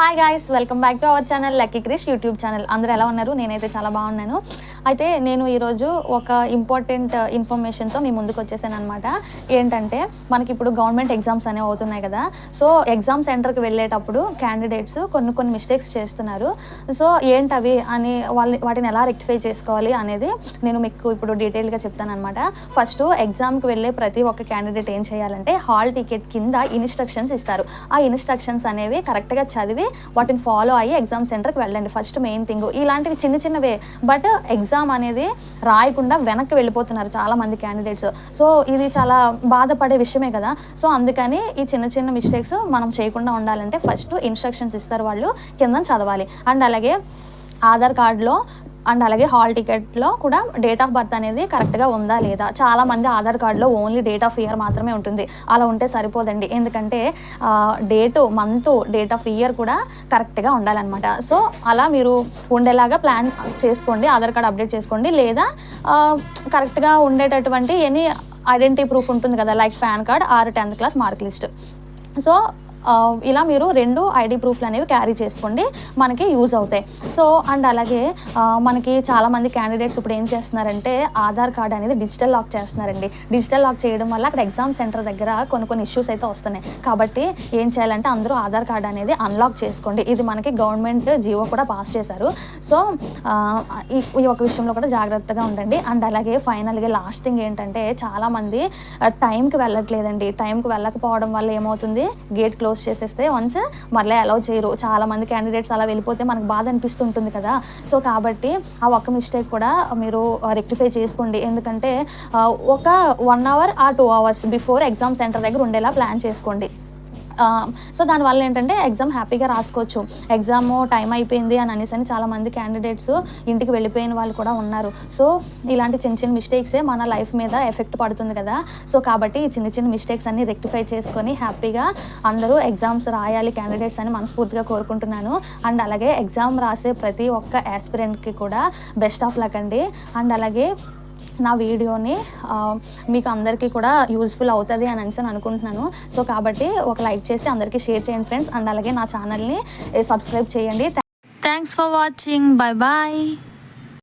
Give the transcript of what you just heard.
Hi guys, welcome back to our channel Lucky Krish YouTube channel. అందరూ ఎలా ఉన్నారు? నేనైతే చాలా బాగున్నాను. అయితే నేను ఈరోజు ఒక ఇంపార్టెంట్ ఇన్ఫర్మేషన్తో మీ ముందుకు వచ్చేసాను అనమాట. ఏంటంటే మనకి ఇప్పుడు గవర్నమెంట్ ఎగ్జామ్స్ అనేవి అవుతున్నాయి కదా. సో ఎగ్జామ్ సెంటర్కి వెళ్ళేటప్పుడు క్యాండిడేట్స్ కొన్ని మిస్టేక్స్ చేస్తున్నారు. సో ఏంటవి అని వాటిని ఎలా రెక్టిఫై చేసుకోవాలి అనేది నేను మీకు ఇప్పుడు డీటెయిల్గా చెప్తాను అనమాట. ఫస్ట్ ఎగ్జామ్కి వెళ్ళే ప్రతి ఒక్క క్యాండిడేట్ ఏం చేయాలంటే హాల్ టికెట్ కింద ఇన్స్ట్రక్షన్స్ ఇస్తారు. ఆ ఇన్స్ట్రక్షన్స్ అనేవి కరెక్ట్గా చదివి వాటిని ఫాలో అయ్యి ఎగ్జామ్ సెంటర్కి వెళ్ళండి. First main thing. ఇలాంటివి చిన్నవే, బట్ ఎగ్జామ్ అనేది రాయకుండా వెనక్కి వెళ్ళిపోతున్నారు చాలామంది క్యాండిడేట్స్. సో ఇది చాలా బాధపడే విషయమే కదా. సో అందుకని ఈ చిన్న మిస్టేక్స్ మనం చేయకుండా ఉండాలంటే ఫస్ట్ ఇన్స్ట్రక్షన్స్ ఇస్తారు వాళ్ళు, కింద చదవాలి. అండ్ అలాగే ఆధార్ కార్డులో అండ్ అలాగే హాల్ టికెట్లో కూడా డేట్ ఆఫ్ బర్త్ అనేది కరెక్ట్గా ఉందా లేదా. చాలామంది ఆధార్ కార్డులో ఓన్లీ డేట్ ఆఫ్ ఇయర్ మాత్రమే ఉంటుంది. అలా ఉంటే సరిపోదండి, ఎందుకంటే date, month, date of year కూడా కరెక్ట్గా ఉండాలన్నమాట. సో అలా మీరు ఉండేలాగా ప్లాన్ చేసుకోండి. ఆధార్ కార్డు అప్డేట్ చేసుకోండి, లేదా కరెక్ట్గా ఉండేటటువంటి ఎనీ ఐడెంటిటీ ప్రూఫ్ ఉంటుంది కదా, like pan card or 10th class mark list. So ఇలా మీరు 2 ఐడి ప్రూఫ్లు అనేవి క్యారీ చేసుకోండి, మనకి యూజ్ అవుతాయి. సో అండ్ అలాగే మనకి చాలామంది క్యాండిడేట్స్ ఇప్పుడు ఏం చేస్తున్నారంటే ఆధార్ కార్డ్ అనేది డిజిటల్ లాక్ చేస్తున్నారండి. డిజిటల్ లాక్ చేయడం వల్ల అక్కడ ఎగ్జామ్ సెంటర్ దగ్గర కొన్ని ఇష్యూస్ అయితే వస్తున్నాయి. కాబట్టి ఏం చేయాలంటే అందరూ ఆధార్ కార్డ్ అనేది అన్లాక్ చేసుకోండి. ఇది మనకి గవర్నమెంట్ జీవో కూడా పాస్ చేశారు. సో ఈ ఒక విషయంలో కూడా జాగ్రత్తగా ఉండండి. అండ్ అలాగే ఫైనల్గా లాస్ట్ థింగ్ ఏంటంటే చాలామంది టైంకి వెళ్ళట్లేదండి. టైంకి వెళ్ళకపోవడం వల్ల ఏమవుతుంది, గేట్ క్లోజ్ చేసేస్తే వన్స్ మళ్ళీ అలౌ చేయరు. చాలామంది క్యాండిడేట్స్ అలా వెళ్ళిపోతే మనకు బాధ అనిపిస్తుంటుంది కదా. సో కాబట్టి ఆ ఒక్క మిస్టేక్ కూడా మీరు రెక్టిఫై చేసుకోండి. ఎందుకంటే ఒక 1 hour ఆ 2 hours బిఫోర్ ఎగ్జామ్ సెంటర్ దగ్గర ఉండేలా ప్లాన్ చేసుకోండి. సో దానివల్ల ఏంటంటే ఎగ్జామ్ హ్యాపీగా రాసుకోవచ్చు. ఎగ్జామ్ టైం అయిపోయింది అని అనేసి చాలామంది క్యాండిడేట్స్ ఇంటికి వెళ్ళిపోయిన వాళ్ళు కూడా ఉన్నారు. సో ఇలాంటి చిన్న మిస్టేక్సే మన లైఫ్ మీద ఎఫెక్ట్ పడుతుంది కదా. సో కాబట్టి చిన్న మిస్టేక్స్ అన్ని రెక్టిఫై చేసుకొని హ్యాపీగా అందరూ ఎగ్జామ్స్ రాయాలి క్యాండిడేట్స్ అని మనస్ఫూర్తిగా కోరుకుంటున్నాను. అండ్ అలాగే ఎగ్జామ్ రాసే ప్రతి ఒక్క యాస్పిరెంట్కి కూడా బెస్ట్ ఆఫ్ లక్ అండి. అండ్ అలాగే నా వీడియోని మీకు అందరికీ కూడా యూజ్ఫుల్ అవుతుంది అని అనుకుంటున్నాను. సో కాబట్టి ఒక లైక్ చేసి అందరికీ షేర్ చేయండి ఫ్రెండ్స్. అండ్ అలాగే నా ఛానల్ని సబ్స్క్రైబ్ చేయండి. Thanks for watching. బాయ్.